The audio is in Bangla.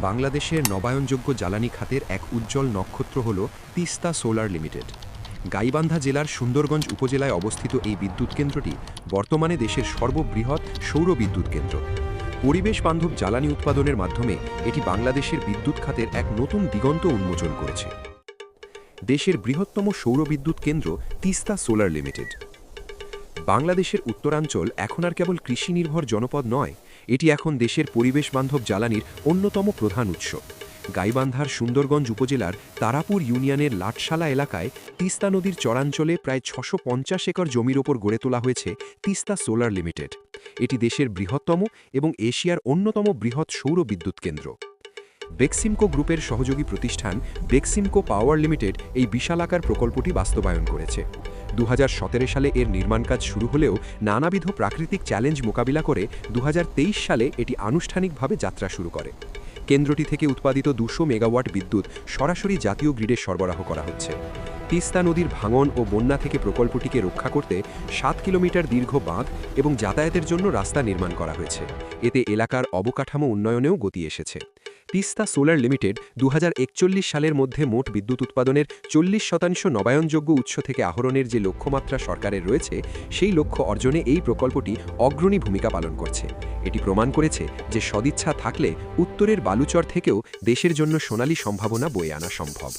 বাংলাদেশের নবায়নযোগ্য জ্বালানি খাতের এক উজ্জ্বল নক্ষত্র হল তিস্তা সোলার লিমিটেড। গাইবান্ধা জেলার সুন্দরগঞ্জ উপজেলায় অবস্থিত এই বিদ্যুৎ কেন্দ্রটি বর্তমানে দেশের সর্ববৃহৎ সৌর বিদ্যুৎ কেন্দ্র। পরিবেশ বান্ধব জ্বালানি উৎপাদনের মাধ্যমে এটি বাংলাদেশের বিদ্যুৎ খাতের এক নতুন দিগন্ত উন্মোচন করেছে। দেশের বৃহত্তম সৌর বিদ্যুৎ কেন্দ্র তিস্তা সোলার লিমিটেড। বাংলাদেশের উত্তরাঞ্চল এখন আর কেবল কৃষি নির্ভর জনপদ নয়, এটি এখন দেশের পরিবেশ বান্ধব জ্বালানির অন্যতম প্রধান উৎস। গাইবান্ধার সুন্দরগঞ্জ উপজেলার তারাপুর ইউনিয়নের লাটশালা এলাকায় তিস্তা নদীর চরাঞ্চলে প্রায় 650 একর জমির ওপর গড়ে তোলা হয়েছে তিস্তা সোলার লিমিটেড। এটি দেশের বৃহত্তম এবং এশিয়ার অন্যতম বৃহৎ সৌর বিদ্যুৎ কেন্দ্র। বেক্সিমকো গ্রুপের সহযোগী প্রতিষ্ঠান বেক্সিমকো পাওয়ার লিমিটেড এই বিশালাকার প্রকল্পটি বাস্তবায়ন করেছে। 2017 সালে এর নির্মাণ কাজ শুরু হলেও নানাবিধ প্রাকৃতিক চ্যালেঞ্জ মোকাবিলা করে 2023 সালে এটি আনুষ্ঠানিকভাবে যাত্রা শুরু করে। কেন্দ্রটি থেকে উৎপাদিত 200 মেগাওয়াট বিদ্যুৎ সরাসরি জাতীয় গ্রিডে সরবরাহ করা হচ্ছে। তিস্তা নদীর ভাঙন ও বন্যা থেকে প্রকল্পটিকে রক্ষা করতে 7 কিলোমিটার দীর্ঘ বাঁধ এবং যাতায়াতের জন্য রাস্তা নির্মাণ করা হয়েছে। এতে এলাকার অবকাঠামো উন্নয়নেও গতি এসেছে। তিস্তা সোলার লিমিটেড 2041 সালের মধ্যে মোট বিদ্যুৎ উৎপাদনের 40% নবায়নযোগ্য উৎস থেকে আহরণের যে লক্ষ্যমাত্রা সরকারের রয়েছে, সেই লক্ষ্য অর্জনে এই প্রকল্পটি অগ্রণী ভূমিকা পালন করছে। এটি প্রমাণ করেছে যে সদিচ্ছা থাকলে উত্তরের বালুচর থেকেও দেশের জন্য সোনালী সম্ভাবনা বয়ে আনা সম্ভব।